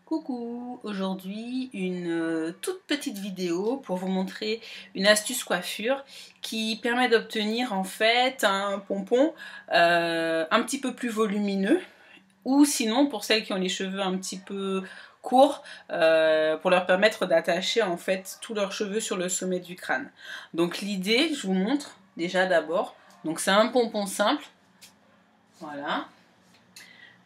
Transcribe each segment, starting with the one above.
Coucou, aujourd'hui une toute petite vidéo pour vous montrer une astuce coiffure qui permet d'obtenir en fait un pompon un petit peu plus volumineux, ou sinon pour celles qui ont les cheveux un petit peu courts, pour leur permettre d'attacher en fait tous leurs cheveux sur le sommet du crâne. Donc l'idée, je vous montre déjà d'abord, donc c'est un pompon simple, voilà.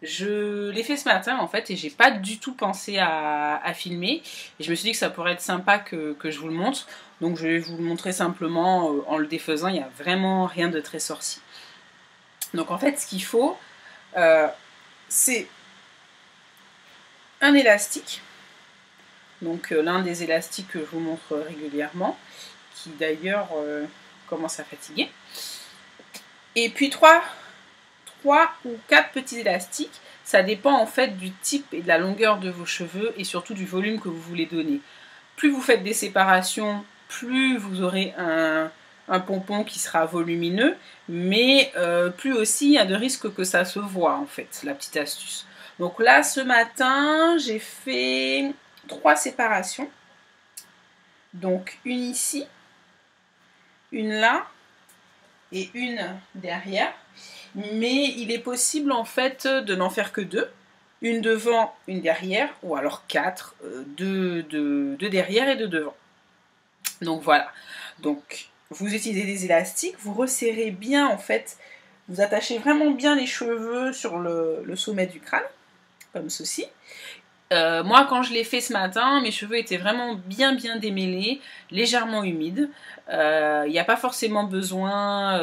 Je l'ai fait ce matin en fait et j'ai pas du tout pensé à filmer, et je me suis dit que ça pourrait être sympa que je vous le montre, donc je vais vous le montrer simplement en le défaisant. Il n'y a vraiment rien de très sorcier. Donc en fait ce qu'il faut, c'est un élastique, donc l'un des élastiques que je vous montre régulièrement, qui d'ailleurs commence à fatiguer, et puis trois ou quatre petits élastiques. Ça dépend en fait du type et de la longueur de vos cheveux et surtout du volume que vous voulez donner. Plus vous faites des séparations, plus vous aurez un pompon qui sera volumineux, mais plus aussi il y a de risques que ça se voit en fait, la petite astuce. Donc là ce matin j'ai fait 3 séparations, donc une ici, une là et une derrière. Mais il est possible en fait de n'en faire que 2, une devant, une derrière, ou alors 4, 2 derrière et 2 devant. Donc voilà, donc vous utilisez des élastiques, vous resserrez bien en fait, vous attachez vraiment bien les cheveux sur le sommet du crâne, comme ceci. Moi quand je l'ai fait ce matin, mes cheveux étaient vraiment bien démêlés, légèrement humides. Il n'y a pas forcément besoin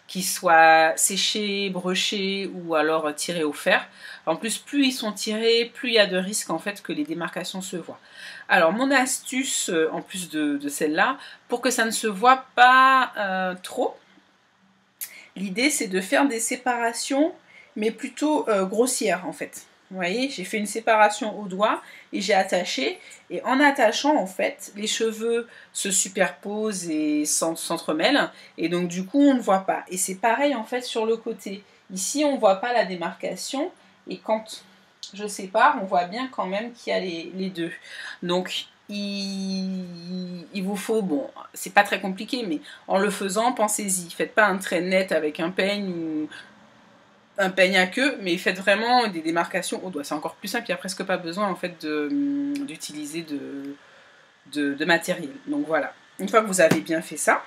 qu'ils soient séchés, brochés ou alors tirés au fer. En plus, plus ils sont tirés, plus il y a de risques en fait que les démarcations se voient. Alors mon astuce, en plus de celle-là, pour que ça ne se voit pas trop, l'idée c'est de faire des séparations mais plutôt grossières en fait. Vous voyez, j'ai fait une séparation au doigt et j'ai attaché. Et en attachant, en fait, les cheveux se superposent et s'entremêlent. Et donc, du coup, on ne voit pas. Et c'est pareil, en fait, sur le côté. Ici, on ne voit pas la démarcation. Et quand je sépare, on voit bien quand même qu'il y a les deux. Donc, il vous faut, bon, c'est pas très compliqué, mais en le faisant, pensez-y. Faites pas un trait net avec un peigne ou un peigne à queue, mais faites vraiment des démarcations au doigt. C'est encore plus simple, il n'y a presque pas besoin en fait d'utiliser de matériel. Donc voilà, une fois que vous avez bien fait ça,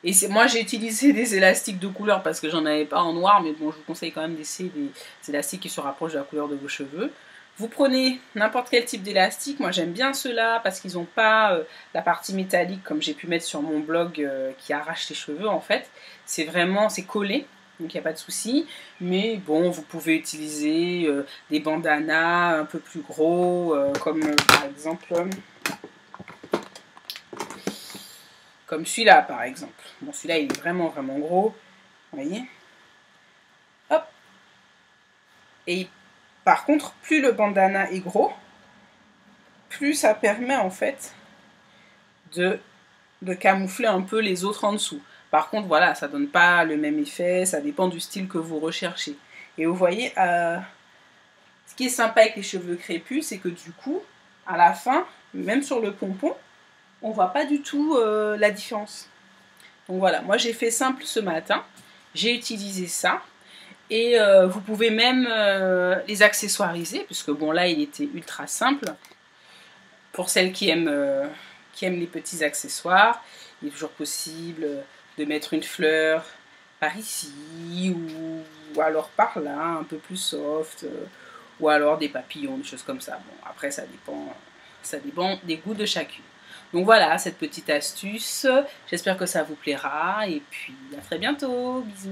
et moi j'ai utilisé des élastiques de couleur parce que j'en avais pas en noir, mais bon, je vous conseille quand même d'essayer des élastiques qui se rapprochent de la couleur de vos cheveux. Vous prenez n'importe quel type d'élastique, moi j'aime bien ceux-là parce qu'ils n'ont pas la partie métallique comme j'ai pu mettre sur mon blog qui arrache les cheveux en fait. C'est vraiment, c'est collé, donc il n'y a pas de souci. Mais bon, vous pouvez utiliser des bandanas un peu plus gros, comme par exemple, comme celui-là par exemple. Bon, celui-là il est vraiment gros, vous voyez. Hop. Et par contre, plus le bandana est gros, plus ça permet en fait de camoufler un peu les autres en dessous. Par contre, voilà, ça donne pas le même effet, ça dépend du style que vous recherchez. Et vous voyez, ce qui est sympa avec les cheveux crépus, c'est que du coup, à la fin, même sur le pompon, on voit pas du tout la différence. Donc voilà, moi j'ai fait simple ce matin, j'ai utilisé ça. Et vous pouvez même les accessoiriser, puisque bon là il était ultra simple. Pour celles qui aiment les petits accessoires, il est toujours possible de mettre une fleur par ici, ou alors par là, un peu plus soft, ou alors des papillons, des choses comme ça. Bon, après ça dépend des goûts de chacune. Donc voilà, cette petite astuce, j'espère que ça vous plaira, et puis à très bientôt, bisous.